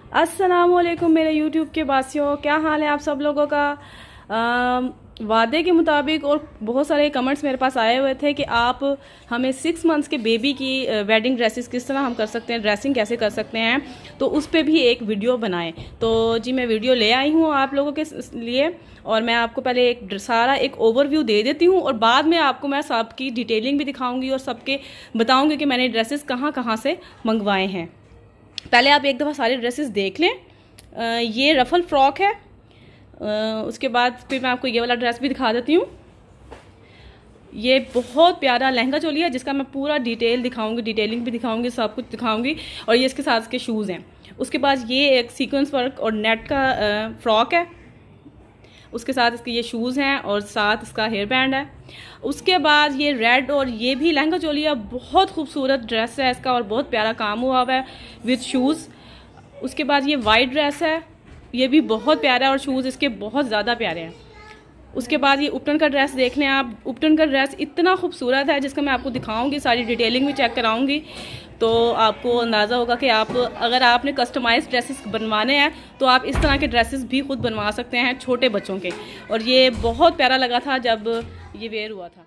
अस्सलामुअलैकुम मेरे यूट्यूब के वासियों, क्या हाल है आप सब लोगों का। वादे के मुताबिक और बहुत सारे कमेंट्स मेरे पास आए हुए थे कि आप हमें 6 मंथ्स के बेबी की वेडिंग ड्रेसेस किस तरह हम कर सकते हैं, ड्रेसिंग कैसे कर सकते हैं, तो उस पर भी एक वीडियो बनाएं। तो जी मैं वीडियो ले आई हूँ आप लोगों के लिए, और मैं आपको पहले एक ओवरव्यू दे देती हूँ और बाद में आपको मैं सबकी डिटेलिंग भी दिखाऊंगी और सबके बताऊंगी कि मैंने ड्रेसेस कहाँ कहाँ से मंगवाए हैं। पहले आप एक दफ़ा सारी ड्रेसेस देख लें। ये रफल फ्रॉक है। उसके बाद फिर मैं आपको ये वाला ड्रेस भी दिखा देती हूँ। ये बहुत प्यारा लहंगा चोली है जिसका मैं पूरा डिटेल दिखाऊंगी, डिटेलिंग भी दिखाऊंगी, सब कुछ दिखाऊंगी। और ये इसके साथ इसके शूज़ हैं। उसके बाद ये एक सीक्वेंस वर्क और नेट का फ्रॉक है। उसके साथ इसके ये शूज़ हैं और साथ इसका हेयर बैंड है। उसके बाद ये रेड और ये भी लहंगा चोलिया, बहुत खूबसूरत ड्रेस है इसका और बहुत प्यारा काम हुआ हुआ है विद शूज़। उसके बाद ये वाइट ड्रेस है, ये भी बहुत प्यारा है और शूज़ इसके बहुत ज़्यादा प्यारे हैं। उसके बाद ये उपटन का ड्रेस देख लें आप। उपटन का ड्रेस इतना खूबसूरत है जिसका मैं आपको दिखाऊंगी, सारी डिटेलिंग भी चेक कराऊंगी, तो आपको अंदाज़ा होगा कि आप अगर आपने कस्टमाइज ड्रेसेस बनवाने हैं तो आप इस तरह के ड्रेसेस भी खुद बनवा सकते हैं छोटे बच्चों के। और ये बहुत प्यारा लगा था जब ये वेयर हुआ था।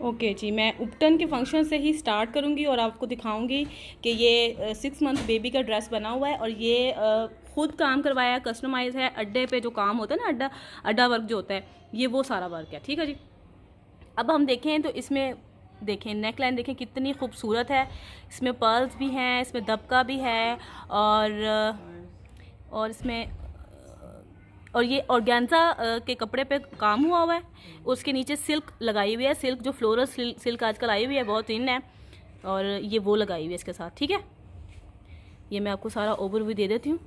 ओके जी, मैं उपटन के फंक्शन से ही स्टार्ट करूंगी और आपको दिखाऊंगी कि ये 6 मंथ बेबी का ड्रेस बना हुआ है और ये खुद काम करवाया है, कस्टमाइज है। अड्डे पे जो काम होता है ना, अड्डा अड्डा वर्क जो होता है, ये वो सारा वर्क है। ठीक है जी। अब हम देखें तो इसमें देखें नेक लाइन देखें कितनी खूबसूरत है। इसमें पर्ल्स भी हैं, इसमें दबका भी है और इसमें और ये ऑर्गेन्जा के कपड़े पे काम हुआ हुआ है। उसके नीचे सिल्क लगाई हुई है, सिल्क जो फ्लोरल सिल्क आजकल आई हुई है, बहुत इन है, और ये वो लगाई हुई है इसके साथ। ठीक है, ये मैं आपको सारा ओवरव्यू दे देती हूँ।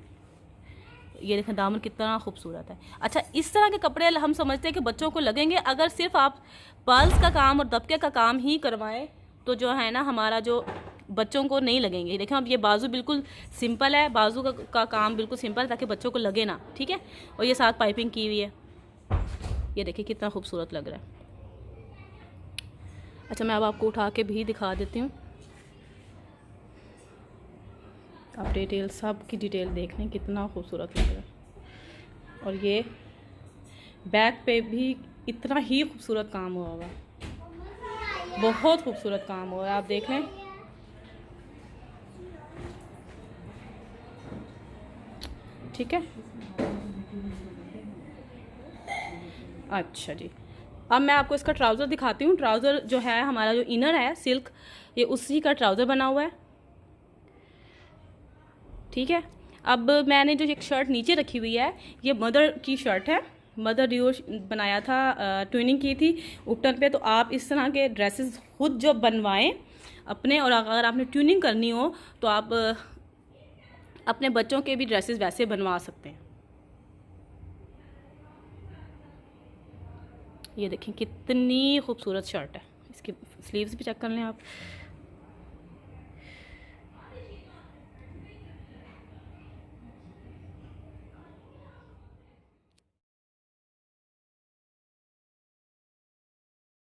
ये देखें दामन कितना खूबसूरत है। अच्छा, इस तरह के कपड़े हम समझते हैं कि बच्चों को लगेंगे अगर सिर्फ आप पर्ल्स का काम और दबके का काम ही करवाएं तो जो है ना हमारा जो बच्चों को नहीं लगेंगे। देखें अब ये बाजू बिल्कुल सिंपल है, बाजू का काम बिल्कुल सिंपल है ताकि बच्चों को लगे ना। ठीक है, और ये साथ पाइपिंग की हुई है। ये देखिए कितना खूबसूरत लग रहा है। अच्छा, मैं अब आपको उठा के भी दिखा देती हूँ। आप डिटेल सब की डिटेल देख लें, कितना खूबसूरत लग रहा है। और ये बैक पे भी इतना ही खूबसूरत काम हुआ होगा, बहुत खूबसूरत काम हुआ है, आप देख लें। ठीक है, अच्छा जी। अब मैं आपको इसका ट्राउज़र दिखाती हूँ। ट्राउज़र जो है हमारा जो इनर है सिल्क, ये उसी का ट्राउज़र बना हुआ है। ठीक है, अब मैंने जो एक शर्ट नीचे रखी हुई है, ये मदर की शर्ट है। मदर डिओ बनाया था, ट्विनिंग की थी उपटन पे। तो आप इस तरह के ड्रेसेस खुद जो बनवाएं अपने, और अगर आपने ट्यूनिंग करनी हो तो आप अपने बच्चों के भी ड्रेसेस वैसे बनवा सकते हैं। ये देखें कितनी खूबसूरत शर्ट है। इसकी स्लीव्स भी चेक कर लें आप।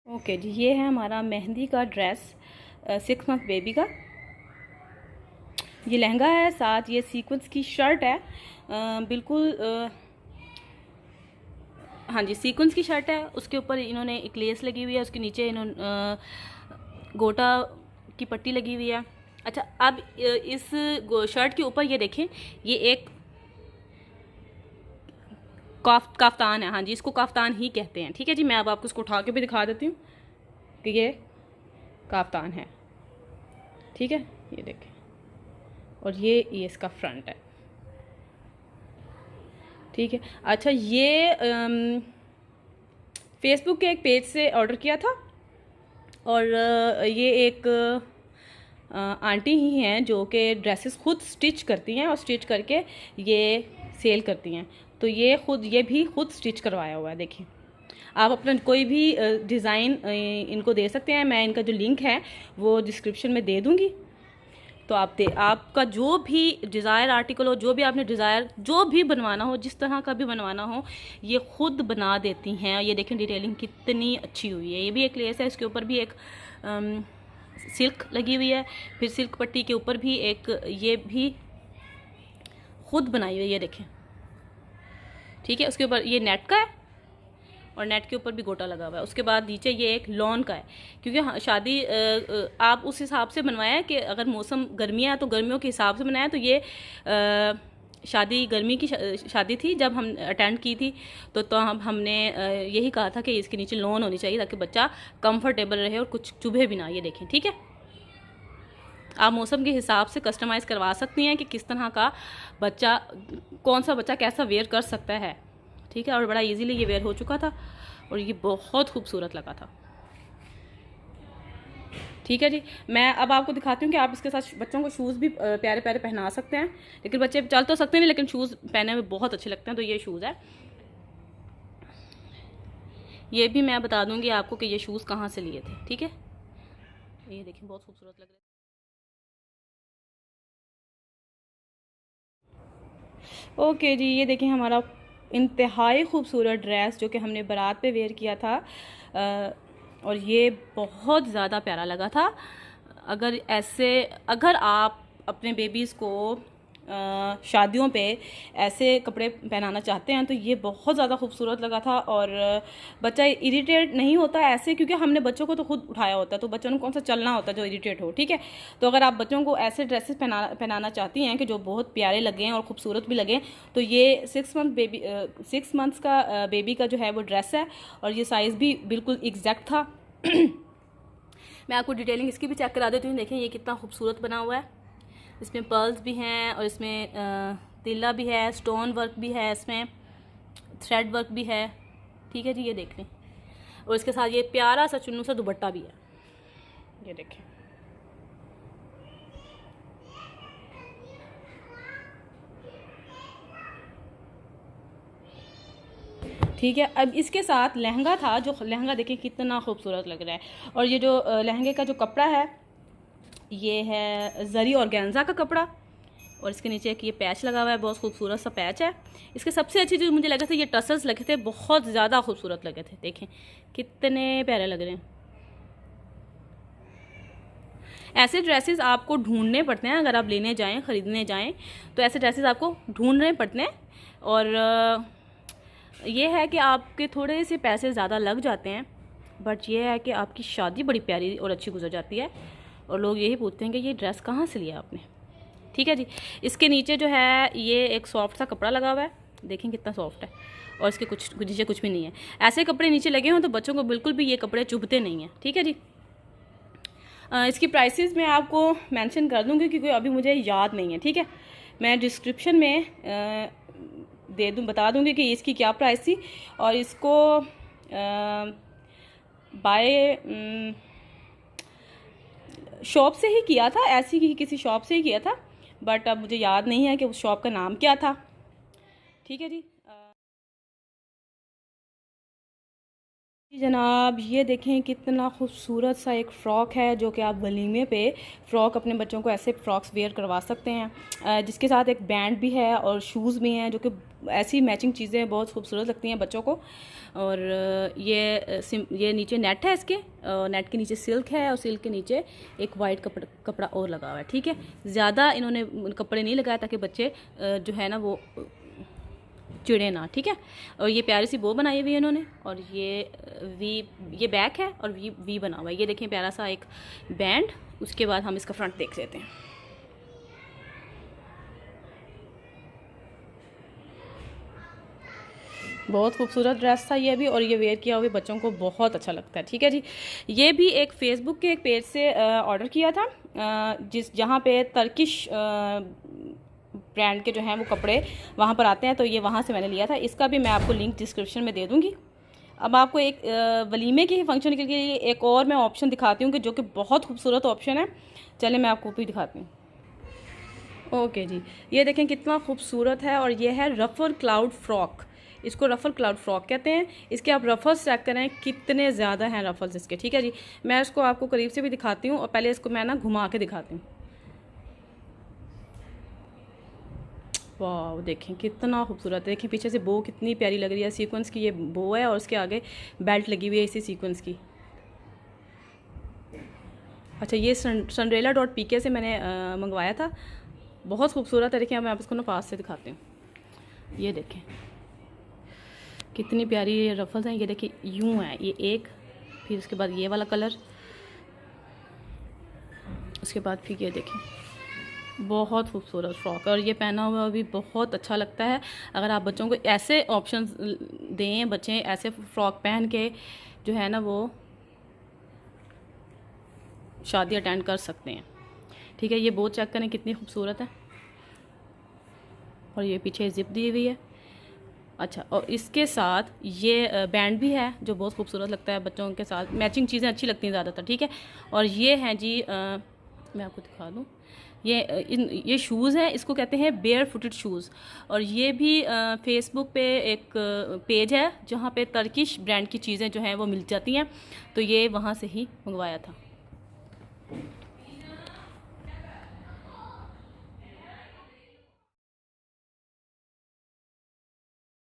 ओके जी, ये है हमारा मेहंदी का ड्रेस 6 मंथ बेबी का। ये लहंगा है, साथ ये सीक्वेंस की शर्ट है। बिल्कुल हाँ जी, सीक्वेंस की शर्ट है। उसके ऊपर इन्होंने एक लेस लगी हुई है, उसके नीचे इन्होंने गोटा की पट्टी लगी हुई है। अच्छा, अब इस शर्ट के ऊपर ये देखें, ये एक काफ्तान है। हाँ जी, इसको काफ्तान ही कहते हैं। ठीक है जी, मैं अब आपको इसको उठा के भी दिखा देती हूँ कि ये काफ्तान है। ठीक है, ये देखें, और ये इसका फ्रंट है। ठीक है, अच्छा, ये फेसबुक के एक पेज से ऑर्डर किया था, और ये एक आंटी ही हैं जो कि ड्रेसेस खुद स्टिच करती हैं और स्टिच करके ये सेल करती हैं। तो ये भी खुद स्टिच करवाया हुआ है। देखिए, आप अपना कोई भी डिज़ाइन इनको दे सकते हैं। मैं इनका जो लिंक है वो डिस्क्रिप्शन में दे दूँगी। तो आपका जो भी डिज़ायर आर्टिकल हो, जो भी आपने डिज़ायर जो भी बनवाना हो, जिस तरह का भी बनवाना हो, ये खुद बना देती हैं। ये देखें डिटेलिंग कितनी अच्छी हुई है। ये भी एक लेस है, इसके ऊपर भी एक सिल्क लगी हुई है, फिर सिल्क पट्टी के ऊपर भी एक ये भी खुद बनाई हुई है, ये देखें, ठीक है। उसके ऊपर ये नेट का है और नेट के ऊपर भी गोटा लगा हुआ है। उसके बाद नीचे ये एक लॉन का है, क्योंकि शादी आप उस हिसाब से बनवाया है कि अगर मौसम गर्मियाँ हैं तो गर्मियों के हिसाब से बनाया। तो ये शादी गर्मी की शादी थी जब हम अटेंड की थी, तो हमने यही कहा था कि इसके नीचे लॉन होनी चाहिए ताकि बच्चा कंफर्टेबल रहे और कुछ चुभे भी ना। ये देखें, ठीक है। आप मौसम के हिसाब से कस्टमाइज़ करवा सकती हैं कि किस तरह का बच्चा, कौन सा बच्चा कैसा वेयर कर सकता है, ठीक है। और बड़ा इजीली ये वेयर हो चुका था और ये बहुत खूबसूरत लगा था, ठीक है जी। मैं अब आपको दिखाती हूँ कि आप इसके साथ बच्चों को शूज़ भी प्यारे प्यारे पहना सकते हैं, लेकिन बच्चे चल तो सकते नहीं, लेकिन शूज़ पहने में बहुत अच्छे लगते हैं। तो ये शूज़ है, ये भी मैं बता दूँगी आपको कि ये शूज़ कहाँ से लिए थे, ठीक है। ये देखिए बहुत खूबसूरत लग रहे हैं। ओके जी, ये देखें हमारा इंतहाई खूबसूरत ड्रेस जो कि हमने बारात पे वेयर किया था, और ये बहुत ज़्यादा प्यारा लगा था। अगर आप अपने बेबीज़ को शादियों पे ऐसे कपड़े पहनाना चाहते हैं तो ये बहुत ज़्यादा खूबसूरत लगा था। और बच्चा इरिटेट नहीं होता ऐसे, क्योंकि हमने बच्चों को तो खुद उठाया होता है, तो बच्चों को कौन सा चलना होता है जो इरिटेट हो, ठीक है। तो अगर आप बच्चों को ऐसे ड्रेसेस पहनाना चाहती हैं कि जो बहुत प्यारे लगें और ख़ूबसूरत भी लगें, तो ये 6 मंथ्स का बेबी का जो है वो ड्रेस है, और ये साइज़ भी बिल्कुल एग्जैक्ट था। मैं आपको डिटेलिंग इसकी भी चेक करा देती हूँ। देखें ये कितना खूबसूरत बना हुआ है, इसमें पर्ल्स भी हैं और इसमें तिल्ला भी है, स्टोन वर्क भी है, इसमें थ्रेड वर्क भी है, ठीक है जी। ये देख लें, और इसके साथ ये प्यारा सा चुन्नू सा दुपट्टा भी है, ये देखें। ठीक है। अब इसके साथ लहंगा था, जो लहंगा देखें कितना खूबसूरत लग रहा है। और ये जो लहंगे का जो कपड़ा है ये है जरी ऑर्गेन्जा का कपड़ा, और इसके नीचे एक ये पैच लगा हुआ है, बहुत खूबसूरत सा पैच है। इसके सबसे अच्छी चीज़ मुझे लगा था ये टसल्स लगे थे, बहुत ज़्यादा खूबसूरत लगे थे। देखें कितने प्यारे लग रहे हैं। ऐसे ड्रेसेस आपको ढूंढने पड़ते हैं, अगर आप लेने जाएं, ख़रीदने जाएं तो ऐसे ड्रेसेस आपको ढूंढने पड़ते हैं। और ये है कि आपके थोड़े से पैसे ज़्यादा लग जाते हैं, बट ये है कि आपकी शादी बड़ी प्यारी और अच्छी गुजर जाती है, और लोग यही पूछते हैं कि ये ड्रेस कहाँ से लिया आपने, ठीक है जी। इसके नीचे जो है ये एक सॉफ्ट सा कपड़ा लगा हुआ है, देखें कितना सॉफ्ट है, और इसके कुछ नीचे कुछ भी नहीं है। ऐसे कपड़े नीचे लगे हों तो बच्चों को बिल्कुल भी ये कपड़े चुभते नहीं हैं, ठीक है जी। इसकी प्राइसेस मैं आपको मेंशन कर दूँगी क्योंकि अभी मुझे याद नहीं है, ठीक है। मैं डिस्क्रिप्शन में बता दूँगी कि इसकी क्या प्राइस थी। और इसको बाय शॉप से ही किया था, ऐसी ही किसी शॉप से ही किया था, बट अब मुझे याद नहीं है कि उस शॉप का नाम क्या था, ठीक है जी। जनाब ये देखें कितना खूबसूरत सा एक फ़्रॉक है, जो कि आप वलीमे पे फ़्रॉक अपने बच्चों को ऐसे फ़्रॉक्स वेयर करवा सकते हैं, जिसके साथ एक बैंड भी है और शूज़ भी हैं, जो कि ऐसी मैचिंग चीज़ें बहुत खूबसूरत लगती हैं बच्चों को। और ये नीचे नेट है, इसके नेट के नीचे सिल्क है, और सिल्क के नीचे एक वाइट कपड़ा और लगा हुआ है, ठीक है। ज़्यादा इन्होंने कपड़े नहीं लगाए ताकि बच्चे जो है ना वो चिड़े ना, ठीक है। और ये प्यारी सी बो बनाई हुई है इन्होंने, और ये बैक है और वी बना हुआ है। ये देखें प्यारा सा एक बैंड। उसके बाद हम इसका फ्रंट देख लेते हैं। बहुत खूबसूरत ड्रेस था ये भी, और ये वेयर किया हुए बच्चों को बहुत अच्छा लगता है, ठीक है जी। ये भी एक फ़ेसबुक के एक पेज से ऑर्डर किया था, जहाँ पे तर्किश ब्रांड के जो हैं वो कपड़े वहाँ पर आते हैं, तो ये वहाँ से मैंने लिया था। इसका भी मैं आपको लिंक डिस्क्रिप्शन में दे दूँगी। अब आपको एक वलीमे के फंक्शन के लिए एक और मैं ऑप्शन दिखाती हूँ कि जो कि बहुत खूबसूरत ऑप्शन है। चले मैं आपको भी दिखाती हूँ। ओके जी, ये देखें कितना खूबसूरत है, और ये है रफल क्लाउड फ्रॉक। इसको रफल क्लाउड फ्रॉक कहते हैं। इसके आप रफल्स चेक करें कितने ज़्यादा हैं रफल्स इसके, ठीक है जी। मैं इसको आपको करीब से भी दिखाती हूँ, और पहले इसको मैं ना घुमा के दिखाती हूँ। वाह देखें कितना खूबसूरत है। देखें पीछे से बो कितनी प्यारी लग रही है, सीक्वेंस की ये बो है, और उसके आगे बेल्ट लगी हुई है इसी सीक्वेंस की। अच्छा, ये sunrela.pk से मैंने मंगवाया था। बहुत खूबसूरत है। देखिए मैं आप इसको ना पास से दिखाती हूँ। ये देखें कितनी प्यारी ये रफल्स हैं। ये देखिए यूँ है, ये एक, फिर उसके बाद ये वाला कलर, उसके बाद फिर ये देखें बहुत खूबसूरत फ्रॉक। और ये पहना हुआ भी बहुत अच्छा लगता है। अगर आप बच्चों को ऐसे ऑप्शंस दें, बच्चे ऐसे फ्रॉक पहन के जो है ना वो शादी अटेंड कर सकते हैं। ठीक है, ये बहुत चेक करें कितनी खूबसूरत है। और ये पीछे जिप दी हुई है। अच्छा, और इसके साथ ये बैंड भी है जो बहुत खूबसूरत लगता है बच्चों के साथ। मैचिंग चीज़ें अच्छी लगती हैं ज़्यादातर। ठीक है, और ये हैं जी मैं आपको दिखा दूँ, ये शूज़ हैं, इसको कहते हैं बेयर फुटेड शूज़। और ये भी फेसबुक पे एक पेज है जहाँ पे टर्किश ब्रांड की चीज़ें जो हैं वो मिल जाती हैं, तो ये वहाँ से ही मंगवाया था।